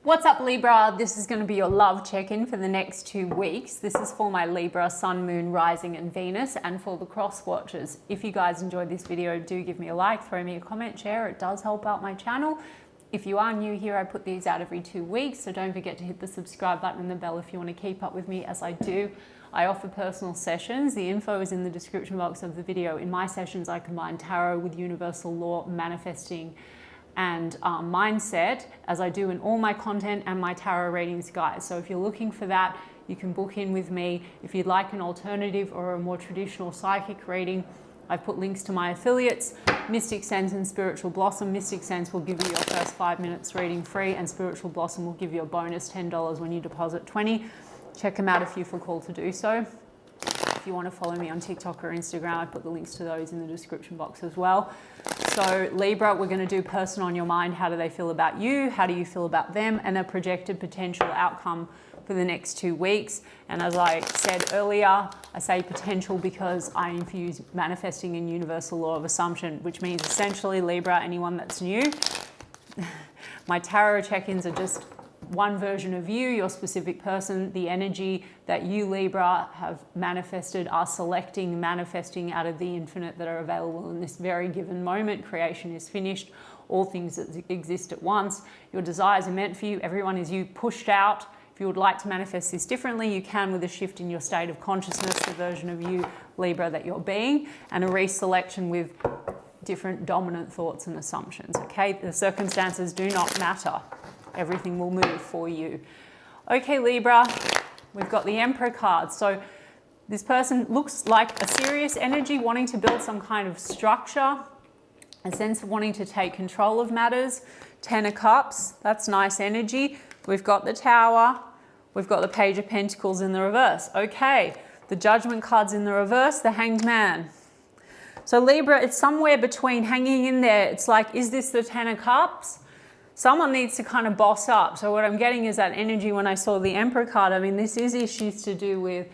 What's up, Libra? This is going to be your love check-in for the next 2 weeks. This is for my Libra, Sun, Moon, Rising and Venus, and for the cross watchers. If you guys enjoyed this video, do give me a like, throw me a comment, share. It does help out my channel. If you are new here, I put these out every 2 weeks, so don't forget to hit the subscribe button and the bell if you want to keep up with me as I do. I offer personal sessions. The info is in the description box of the video. In my sessions, I combine tarot with universal law, manifesting, and mindset, as I do in all my content and my tarot readings guys. So if you're looking for that, you can book in with me. If you'd like an alternative or a more traditional psychic reading, I've put links to my affiliates, Mystic Sense and Spiritual Blossom. Mystic Sense will give you your first 5 minutes reading free, and Spiritual Blossom will give you a bonus $10 when you deposit $20. Check them out if you feel called to do so. If you want to follow me on TikTok or Instagram, I put the links to those in the description box as well. So Libra, we're going to do person on your mind. How do they feel about you? How do you feel about them? And a projected potential outcome for the next 2 weeks. And as I said earlier, I say potential because I infuse manifesting in universal law of assumption, which means essentially, Libra, anyone that's new, my tarot check-ins are just one version of you, your specific person. The energy that you, Libra, have manifested are selecting, manifesting out of the infinite that are available in this very given moment. Creation is finished. All things that exist at once. Your desires are meant for you. Everyone is you pushed out. If you would like to manifest this differently, you can with a shift in your state of consciousness, the version of you, Libra, that you're being, and a reselection with different dominant thoughts and assumptions, okay? The circumstances do not matter. Everything will move for you. Okay, Libra, we've got the Emperor card. So this person looks like a serious energy, wanting to build some kind of structure, a sense of wanting to take control of matters. 10 of Cups, that's nice energy. We've got the Tower, we've got the Page of Pentacles in the reverse. Okay, the Judgment card's in the reverse, the Hanged Man. So Libra, it's somewhere between, hanging in there. It's like, is this the 10 of Cups? Someone needs to kind of boss up. So what I'm getting is that energy when I saw the Emperor card. I mean, this is issues to do with,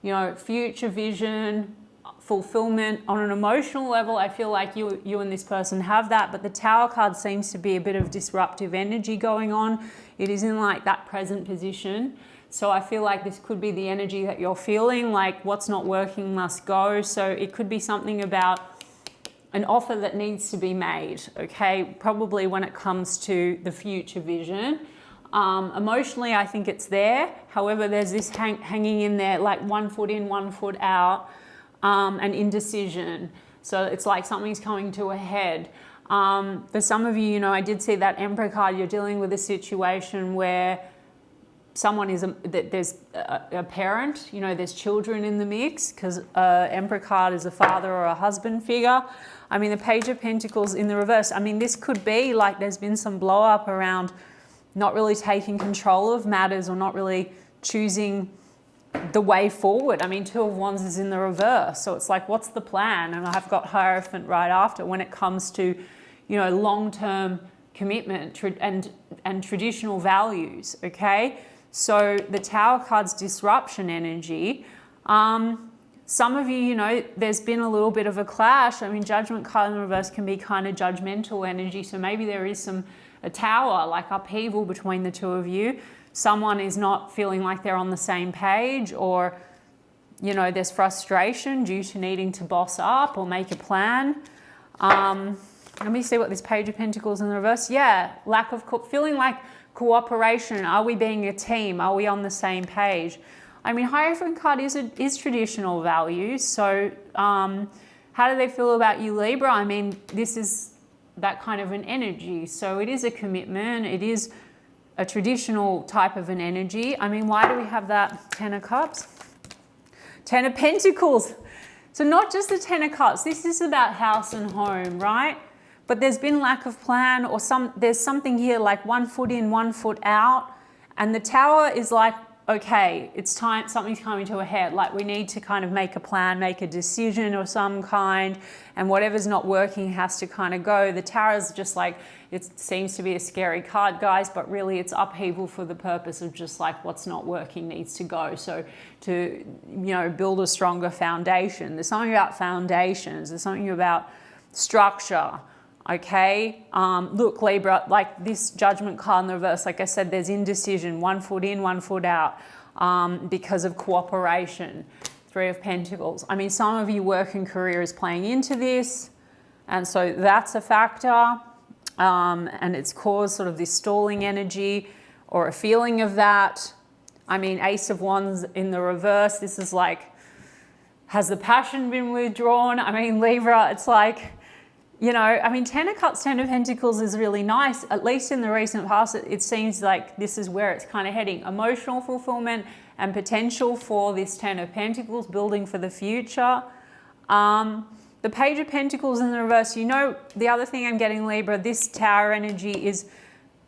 you know, future vision, fulfillment on an emotional level. I feel like you and this person have that, but the Tower card seems to be a bit of disruptive energy going on. It is in like that present position. So I feel like this could be the energy that you're feeling, like what's not working must go. So it could be something about an offer that needs to be made, okay? Probably when it comes to the future vision. Emotionally, I think it's there. However, there's this hanging in there, like 1 foot in, 1 foot out, and indecision. So it's like something's coming to a head. For some of you, you know, I did see that Emperor card. You're dealing with a situation where someone is, there's a parent, you know, there's children in the mix, because Emperor card is a father or a husband figure. I mean, the Page of Pentacles in the reverse. I mean, this could be like there's been some blow up around not really taking control of matters or not really choosing the way forward. I mean, 2 of Wands is in the reverse. So it's like, what's the plan? And I've got Hierophant right after when it comes to, you know, long-term commitment and traditional values, okay? So the Tower card's disruption energy. Some of you, you know, there's been a little bit of a clash. I mean, Judgment card in the reverse can be kind of judgmental energy. So maybe there is a tower, like upheaval between the 2 of you. Someone is not feeling like they're on the same page, or, you know, there's frustration due to needing to boss up or make a plan. Let me see what this Page of Pentacles in the reverse. Yeah, lack of, feeling like cooperation. Are we being a team? Are we on the same page? I mean, Hierophant card is traditional values. So how do they feel about you, Libra? I mean, this is that kind of an energy. So it is a commitment. It is a traditional type of an energy. I mean, why do we have that 10 of Cups? 10 of Pentacles. So not just the 10 of Cups. This is about house and home, right? But there's been lack of plan, or there's something here like 1 foot in, 1 foot out. And the Tower is like, okay, it's time, something's coming to a head. Like we need to kind of make a plan, make a decision of some kind, and whatever's not working has to kind of go. The Tower is just like, it seems to be a scary card, guys, but really it's upheaval for the purpose of just like what's not working needs to go. So to, you know, build a stronger foundation. There's something about foundations. There's something about structure. Okay, look, Libra, like this Judgment card in the reverse, like I said, there's indecision, 1 foot in, 1 foot out, because of cooperation. 3 of Pentacles. I mean, some of you work and career is playing into this, and so that's a factor, and it's caused sort of this stalling energy or a feeling of that. I mean, Ace of Wands in the reverse, this is like, has the passion been withdrawn? I mean, Libra, it's like, you know, I mean, 10 of Cups, 10 of Pentacles is really nice. At least in the recent past, it seems like this is where it's kind of heading. Emotional fulfillment and potential for this 10 of Pentacles, building for the future. The Page of Pentacles in the reverse, you know, the other thing I'm getting, Libra, this Tower energy is,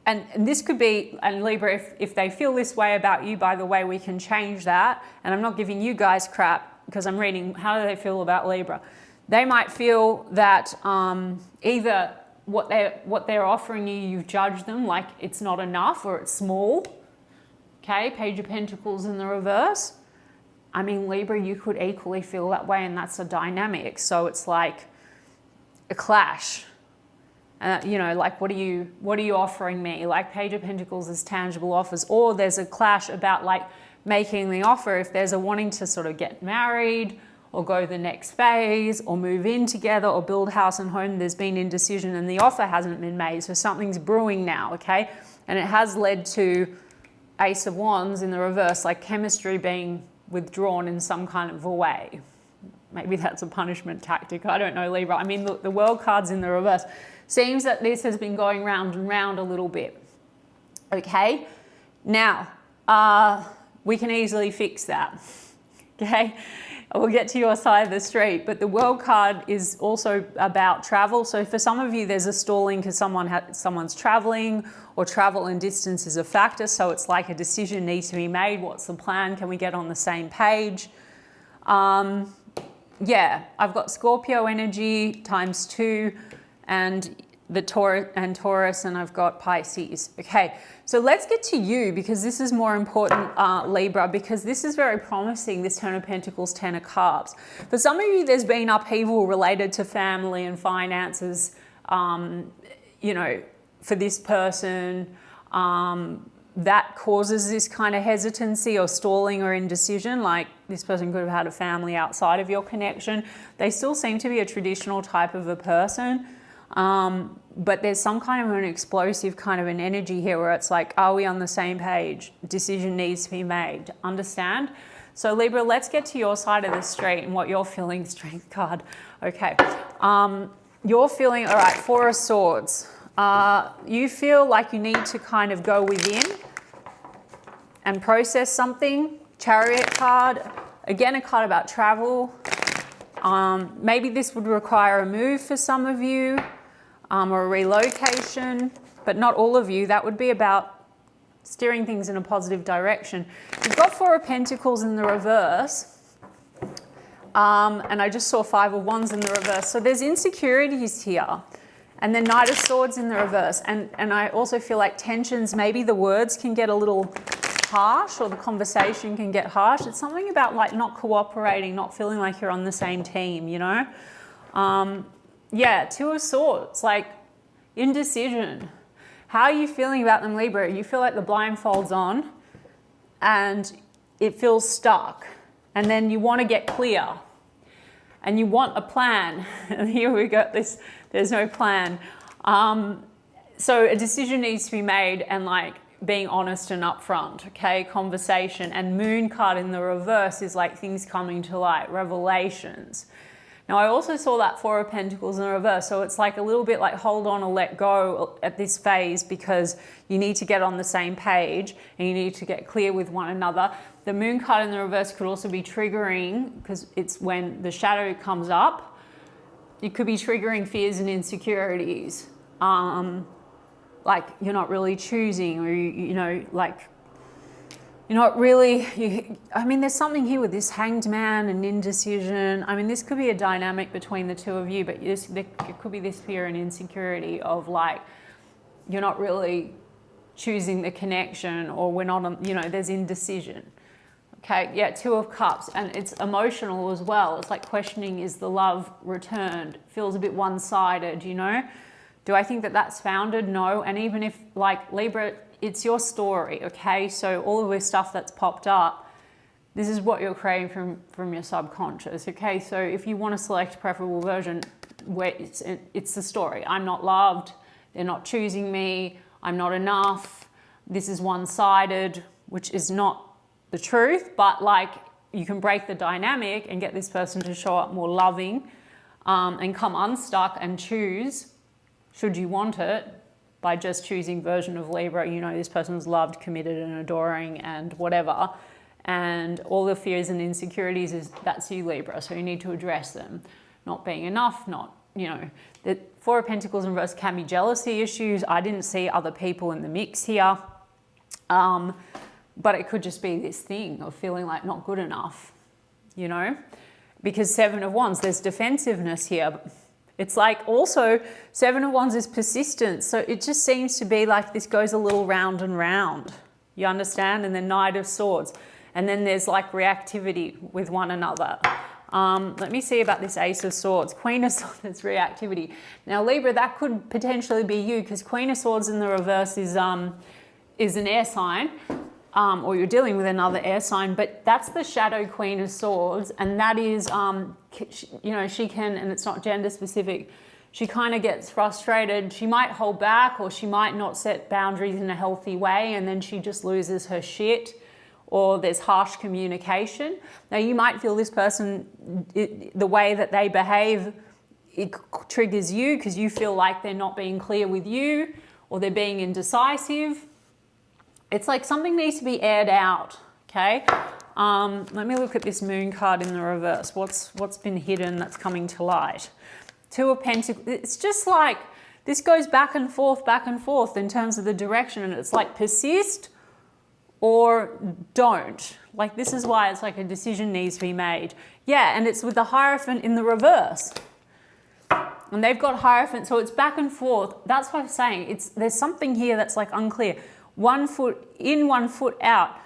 and this could be, and Libra, if they feel this way about you, by the way, we can change that. And I'm not giving you guys crap because I'm reading, how do they feel about Libra? They might feel that either what they're offering you, you've judged them like it's not enough or it's small. Okay, Page of Pentacles in the reverse. I mean, Libra, you could equally feel that way, and that's a dynamic. So it's like a clash. You know, like what are you offering me? Like Page of Pentacles is tangible offers, or there's a clash about like making the offer. If there's a wanting to sort of get married, or go the next phase, or move in together, or build house and home, there's been indecision and the offer hasn't been made. So something's brewing now, okay? And it has led to Ace of Wands in the reverse, like chemistry being withdrawn in some kind of a way. Maybe that's a punishment tactic, I don't know, Libra. I mean, look, the World card's in the reverse. Seems that this has been going round and round a little bit, okay? Now, we can easily fix that, okay? We'll get to your side of the street, but the World card is also about travel. So for some of you, there's a stalling because someone's traveling, or travel and distance is a factor. So it's like a decision needs to be made. What's the plan? Can we get on the same page? Yeah, I've got Scorpio energy ×2 and the Taurus, and I've got Pisces. Okay, so let's get to you, because this is more important, Libra, because this is very promising, this 10 of Pentacles, 10 of Cups. For some of you, there's been upheaval related to family and finances, you know, for this person, that causes this kind of hesitancy or stalling or indecision. Like this person could have had a family outside of your connection. They still seem to be a traditional type of a person. But there's some kind of an explosive kind of an energy here where it's like, are we on the same page? Decision needs to be made. Understand? So Libra, let's get to your side of the street and what you're feeling. Strength card. Okay. You're feeling, all right, 4 of Swords. You feel like you need to kind of go within and process something. Chariot card. Again, a card about travel. Maybe this would require a move for some of you. Or a relocation, but not all of you. That would be about steering things in a positive direction. You've got 4 of Pentacles in the reverse, and I just saw 5 of Wands in the reverse. So there's insecurities here, and then Knight of Swords in the reverse. And I also feel like tensions, maybe the words can get a little harsh, or the conversation can get harsh. It's something about like not cooperating, not feeling like you're on the same team, you know? Yeah, 2 of Swords, like indecision. How are you feeling about them, Libra? You feel like the blindfold's on and it feels stuck. And then you want to get clear and you want a plan. And here we got this, there's no plan. So a decision needs to be made, and like being honest and upfront, okay? Conversation. And Moon card in the reverse is like things coming to light, revelations. Now, I also saw that 4 of Pentacles in reverse, so it's like a little bit like hold on or let go at this phase, because you need to get on the same page and you need to get clear with one another. The Moon card in the reverse could also be triggering, because it's when the shadow comes up. It could be triggering fears and insecurities, like you're not really choosing, or you know, like you're not really, I mean, there's something here with this Hanged Man and indecision. I mean, this could be a dynamic between the 2 of you, but it could be this fear and insecurity of like, you're not really choosing the connection, or we're not on, you know, there's indecision. Okay, yeah, 2 of Cups, and it's emotional as well. It's like questioning, is the love returned? Feels a bit one-sided, you know? Do I think that that's founded? No. And even if, like, Libra, it's your story, okay? So all of this stuff that's popped up, this is what you're creating from your subconscious, okay? So if you want to select a preferable version, where it's the story. I'm not loved. They're not choosing me. I'm not enough. This is one-sided, which is not the truth, but like you can break the dynamic and get this person to show up more loving and come unstuck and choose, should you want it, by just choosing version of Libra, you know, this person's loved, committed and adoring and whatever. And all the fears and insecurities, that's you, Libra. So you need to address them. Not being enough, not, you know, the Four of Pentacles in reverse can be jealousy issues. I didn't see other people in the mix here. But it could just be this thing of feeling like not good enough, you know, because Seven of Wands, there's defensiveness here. It's like also Seven of Wands is persistence. So it just seems to be like this goes a little round and round. You understand? And then Knight of Swords. And then there's like reactivity with one another. Let me see about this Ace of Swords. Queen of Swords, reactivity. Now Libra, that could potentially be you, because Queen of Swords in the reverse is an air sign, or you're dealing with another air sign, but that's the shadow Queen of Swords, and that is, you know, she can, and it's not gender specific, she kind of gets frustrated. She might hold back, or she might not set boundaries in a healthy way, and then she just loses her shit. Or there's harsh communication. Now you might feel this person, the way that they behave, it triggers you because you feel like they're not being clear with you, or they're being indecisive. It's like something needs to be aired out, okay? Let me look at this Moon card in the reverse. What's been hidden that's coming to light? Two of Pentacles. It's just like, this goes back and forth in terms of the direction, and it's like persist or don't. Like, this is why it's like a decision needs to be made. Yeah, and it's with the Hierophant in the reverse. And they've got Hierophant, so it's back and forth. That's what I'm saying. There's something here that's like unclear. 1 foot in, 1 foot out.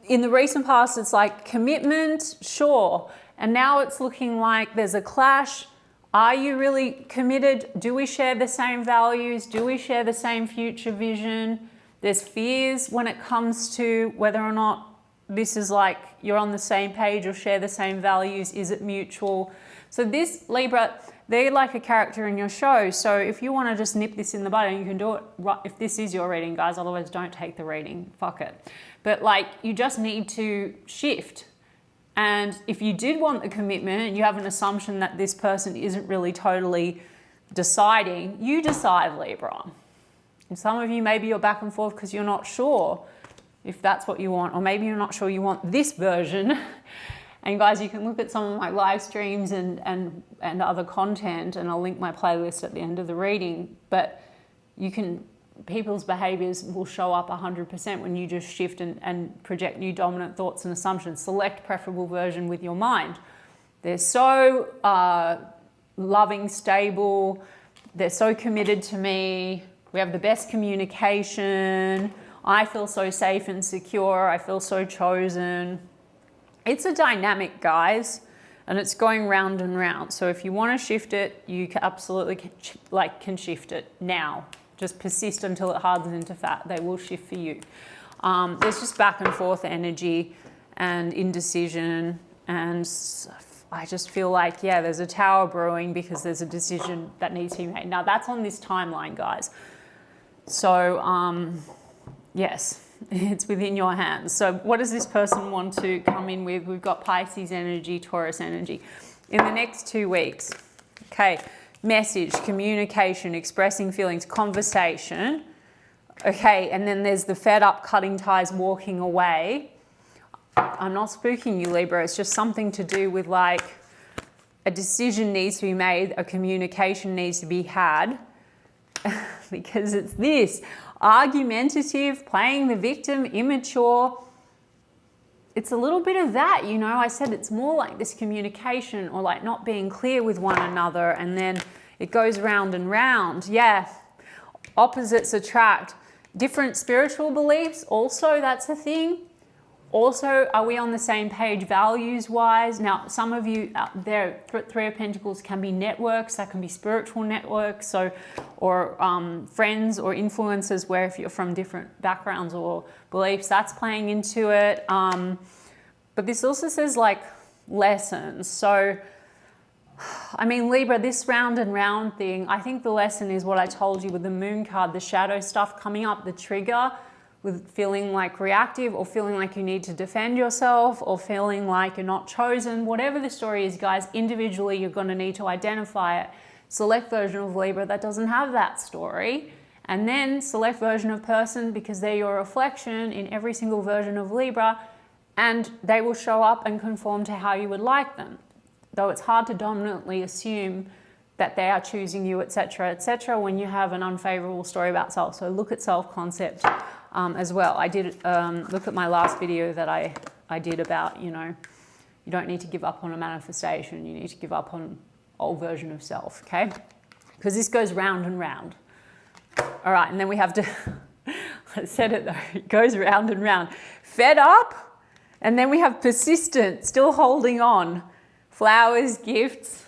In the recent past, it's like commitment, sure. And now it's looking like there's a clash. Are you really committed? Do we share the same values? Do we share the same future vision? There's fears when it comes to whether or not this is like you're on the same page or share the same values. Is it mutual? So this Libra, they're like a character in your show. So if you want to just nip this in the bud, you can do it right if this is your reading, guys. Otherwise, don't take the reading. Fuck it. But like, you just need to shift. And if you did want the commitment and you have an assumption that this person isn't really totally deciding, you decide, Libra. And some of you, maybe you're back and forth because you're not sure if that's what you want, or maybe you're not sure you want this version. And guys, you can look at some of my live streams and other content, and I'll link my playlist at the end of the reading. But you can, people's behaviors will show up 100% when you just shift and project new dominant thoughts and assumptions. Select preferable version with your mind. They're so loving, stable. They're so committed to me. We have the best communication. I feel so safe and secure. I feel so chosen. It's a dynamic, guys, and it's going round and round. So if you want to shift it, you absolutely can shift it now. Just persist until it hardens into fat. They will shift for you. There's just back and forth energy and indecision, and I just feel like, yeah, there's a tower brewing because there's a decision that needs to be made. Now that's on this timeline, guys. So, yes, it's within your hands. So what does this person want to come in with? We've got Pisces energy, Taurus energy. In the next 2 weeks, okay, message, communication, expressing feelings, conversation. Okay, and then there's the fed up, cutting ties, walking away. I'm not spooking you, Libra. It's just something to do with like a decision needs to be made, a communication needs to be had. Because it's this argumentative, playing the victim, immature. It's a little bit of that, you know. I said it's more like this communication, or like not being clear with one another, and then it goes round and round. Yeah, opposites attract. Different spiritual beliefs also, that's a thing. Also, are we on the same page values-wise? Now, some of you out there, Three of Pentacles can be networks, that can be spiritual networks, so, or friends or influences where if you're from different backgrounds or beliefs, that's playing into it. But this also says like lessons. So, I mean, Libra, this round and round thing, I think the lesson is what I told you with the moon card, the shadow stuff coming up, the trigger, with feeling like reactive or feeling like you need to defend yourself or feeling like you're not chosen. Whatever the story is, guys, individually you're going to need to identify it. Select version of Libra that doesn't have that story, and then select version of person, because they're your reflection in every single version of Libra, and they will show up and conform to how you would like them. Though it's hard to dominantly assume that they are choosing you, etc., when you have an unfavorable story about self. So look at self-concept as well. I did look at my last video that I did about, you know, you don't need to give up on a manifestation. You need to give up on old version of self, okay? Because this goes round and round. All right, and then we have to, I said it though, it goes round and round. Fed up, and then we have persistent, still holding on. Flowers, gifts.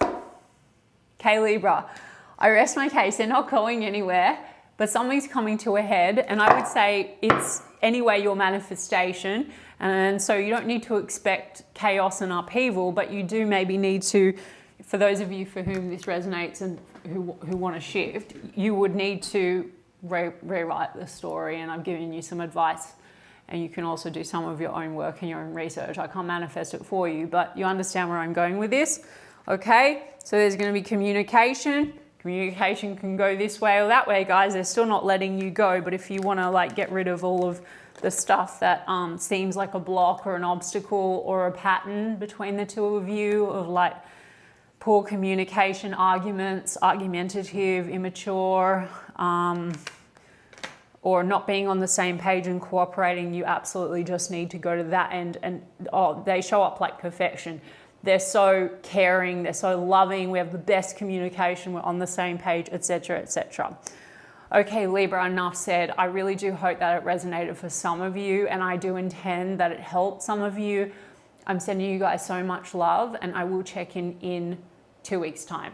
Okay, Libra, I rest my case. They're not going anywhere, but something's coming to a head, and I would say it's anyway your manifestation, and so you don't need to expect chaos and upheaval, but you do maybe need to, for those of you for whom this resonates and who want to shift, you would need to rewrite the story, and I've given you some advice, and you can also do some of your own work and your own research. I can't manifest it for you, but you understand where I'm going with this, okay? So there's going to be communication. Communication can go this way or that way, guys. They're still not letting you go, but if you want to like get rid of all of the stuff that seems like a block or an obstacle or a pattern between the two of you of like poor communication, arguments, argumentative, immature, or not being on the same page and cooperating, you absolutely just need to go to that end. And they show up like perfection. They're so caring, they're so loving, we have the best communication, we're on the same page, etc., etc. Okay, Libra, enough said. I really do hope that it resonated for some of you, and I do intend that it helped some of you. I'm sending you guys so much love, and I will check in 2 weeks' time.